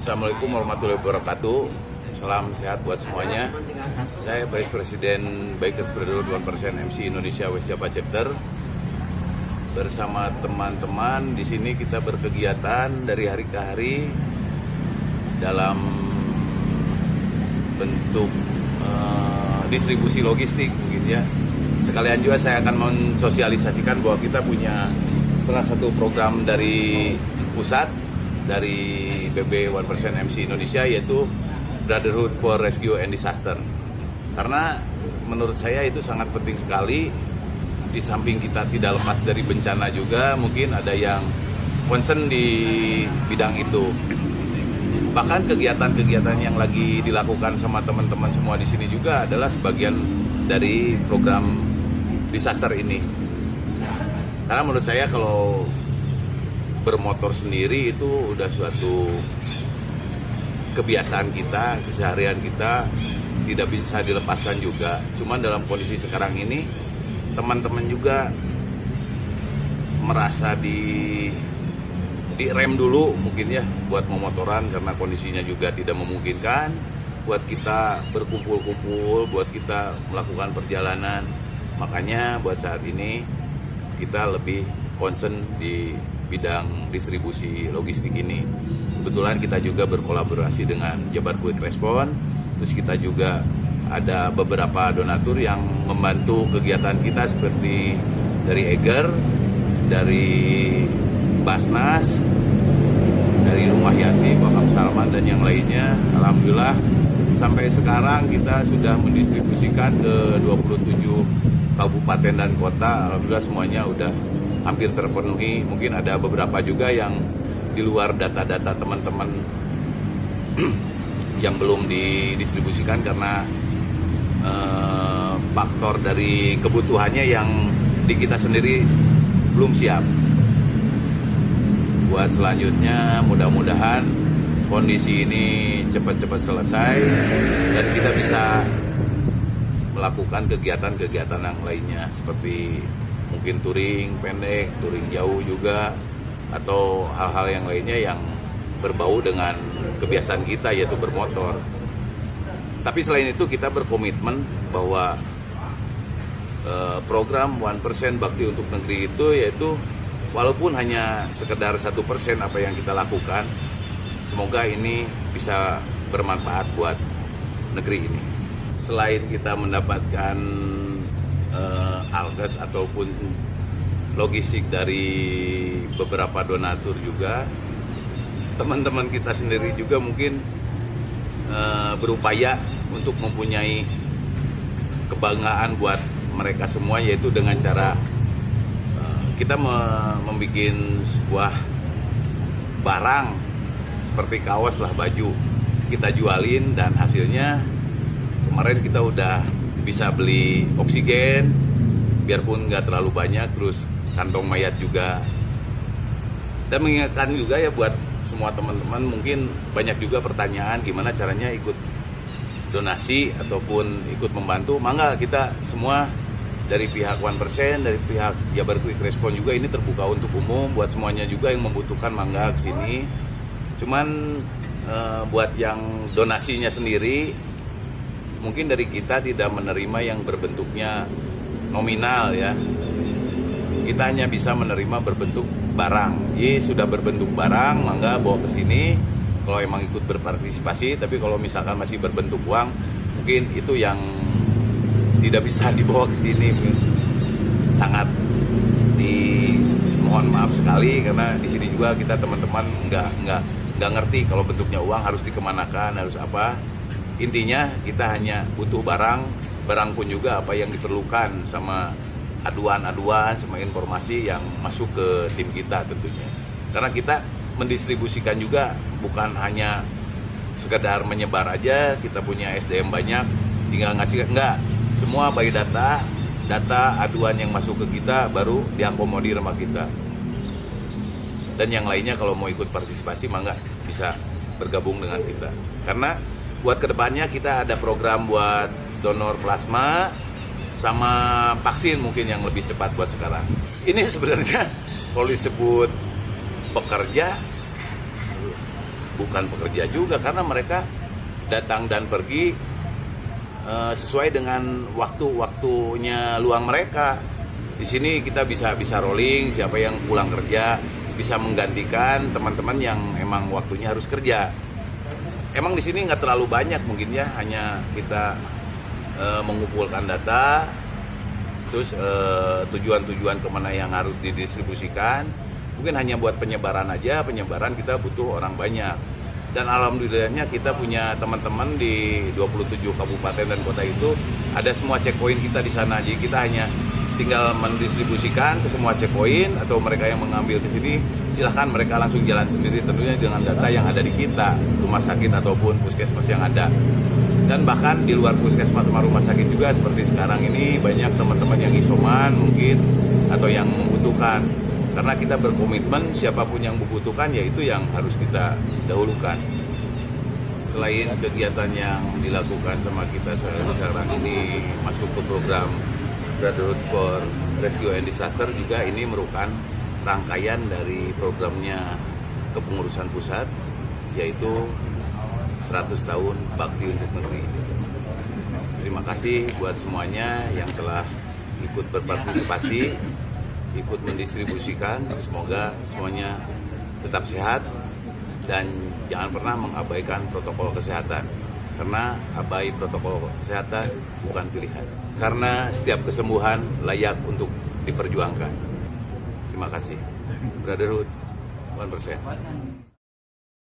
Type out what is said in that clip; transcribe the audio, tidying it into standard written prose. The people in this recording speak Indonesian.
Assalamualaikum warahmatullahi wabarakatuh. Salam sehat buat semuanya. Saya Vice President Bikers Brotherhood 1% MC Indonesia West Java Chapter. Bersama teman-teman di sini kita berkegiatan dari hari ke hari dalam bentuk distribusi logistik mungkin ya. Sekalian juga saya akan mensosialisasikan bahwa kita punya salah satu program dari pusat dari BB 1% MC Indonesia, yaitu Brotherhood for Rescue and Disaster. Karena menurut saya itu sangat penting sekali. Di samping kita tidak lepas dari bencana juga, mungkin ada yang concern di bidang itu. Bahkan kegiatan-kegiatan yang lagi dilakukan sama teman-teman semua di sini juga adalah sebagian dari program disaster ini. Karena menurut saya kalau bermotor sendiri itu udah suatu kebiasaan kita, keseharian kita, tidak bisa dilepaskan juga. Cuman dalam kondisi sekarang ini, teman-teman juga merasa di rem dulu mungkin ya buat memotoran, karena kondisinya juga tidak memungkinkan buat kita berkumpul-kumpul, buat kita melakukan perjalanan. Makanya buat saat ini kita lebih concern di bidang distribusi logistik ini. Kebetulan kita juga berkolaborasi dengan Jabar Quick Response. Terus kita juga ada beberapa donatur yang membantu kegiatan kita seperti dari Eger, dari Basnas, dari Rumah Yati Bakam Salman dan yang lainnya. Alhamdulillah sampai sekarang kita sudah mendistribusikan ke 27 kabupaten dan kota. Alhamdulillah semuanya udah hampir terpenuhi. Mungkin ada beberapa juga yang di luar data-data teman-teman yang belum didistribusikan karena faktor dari kebutuhannya yang di kita sendiri belum siap. Buat selanjutnya mudah-mudahan kondisi ini cepat-cepat selesai dan kita bisa melakukan kegiatan-kegiatan yang lainnya seperti mungkin touring pendek, touring jauh juga, atau hal-hal yang lainnya yang berbau dengan kebiasaan kita, yaitu bermotor. Tapi selain itu kita berkomitmen bahwa program 1% Bakti untuk Negeri itu yaitu walaupun hanya sekedar 1% apa yang kita lakukan, semoga ini bisa bermanfaat buat negeri ini. Selain kita mendapatkan alkes ataupun logistik dari beberapa donatur juga, teman-teman kita sendiri juga mungkin berupaya untuk mempunyai kebanggaan buat mereka semua, yaitu dengan cara kita membuat sebuah barang seperti kaos lah, baju kita jualin, dan hasilnya kemarin kita udah bisa beli oksigen, biarpun nggak terlalu banyak, terus kantong mayat juga. Dan mengingatkan juga ya buat semua teman-teman, mungkin banyak juga pertanyaan gimana caranya ikut donasi ataupun ikut membantu. Mangga kita semua dari pihak 1%, dari pihak Jabar Quick Response juga ini terbuka untuk umum, buat semuanya juga yang membutuhkan mangga ke sini. Cuman buat yang donasinya sendiri, mungkin dari kita tidak menerima yang berbentuknya nominal ya. Kita hanya bisa menerima berbentuk barang. Jadi sudah berbentuk barang, mangga bawa ke sini kalau emang ikut berpartisipasi. Tapi kalau misalkan masih berbentuk uang, mungkin itu yang tidak bisa dibawa ke sini. Sangat mohon maaf sekali, karena di sini juga kita teman-teman nggak ngerti kalau bentuknya uang harus dikemanakan, harus apa. Intinya kita hanya butuh barang pun juga apa yang diperlukan, sama aduan-aduan, sama informasi yang masuk ke tim kita tentunya. Karena kita mendistribusikan juga bukan hanya sekedar menyebar aja, kita punya SDM banyak, tinggal ngasih, enggak. Semua by data aduan yang masuk ke kita baru diakomodir sama kita. Dan yang lainnya kalau mau ikut partisipasi mangga bisa bergabung dengan kita. Karena buat kedepannya kita ada program buat donor plasma sama vaksin mungkin yang lebih cepat buat sekarang. Ini sebenarnya kalau disebut pekerja bukan pekerja juga, karena mereka datang dan pergi sesuai dengan waktunya luang mereka. Di sini kita bisa rolling, siapa yang pulang kerja bisa menggantikan teman-teman yang emang waktunya harus kerja. Emang di sini nggak terlalu banyak mungkin ya, hanya kita mengumpulkan data, terus tujuan-tujuan kemana yang harus didistribusikan. Mungkin hanya buat penyebaran aja, penyebaran kita butuh orang banyak. Dan alhamdulillahnya kita punya teman-teman di 27 kabupaten dan kota itu, ada semua checkpoint kita di sana. Jadi kita hanya tinggal mendistribusikan ke semua checkpoint, atau mereka yang mengambil ke sini, silahkan mereka langsung jalan sendiri, tentunya dengan data yang ada di kita, rumah sakit ataupun puskesmas yang ada. Dan bahkan di luar puskesmas sama rumah sakit juga, seperti sekarang ini banyak teman-teman yang isoman mungkin, atau yang membutuhkan. Karena kita berkomitmen siapapun yang membutuhkan, yaitu yang harus kita dahulukan. Selain kegiatan yang dilakukan sama kita sekarang ini masuk ke program Brotherhood for Rescue and Disaster, juga ini merupakan rangkaian dari programnya kepengurusan pusat, yaitu 100 tahun bakti untuk negeri. Terima kasih buat semuanya yang telah ikut berpartisipasi, ikut mendistribusikan. Semoga semuanya tetap sehat dan jangan pernah mengabaikan protokol kesehatan, karena abai protokol kesehatan bukan pilihan, karena setiap kesembuhan layak untuk diperjuangkan. Terima kasih. Brotherhood 1%.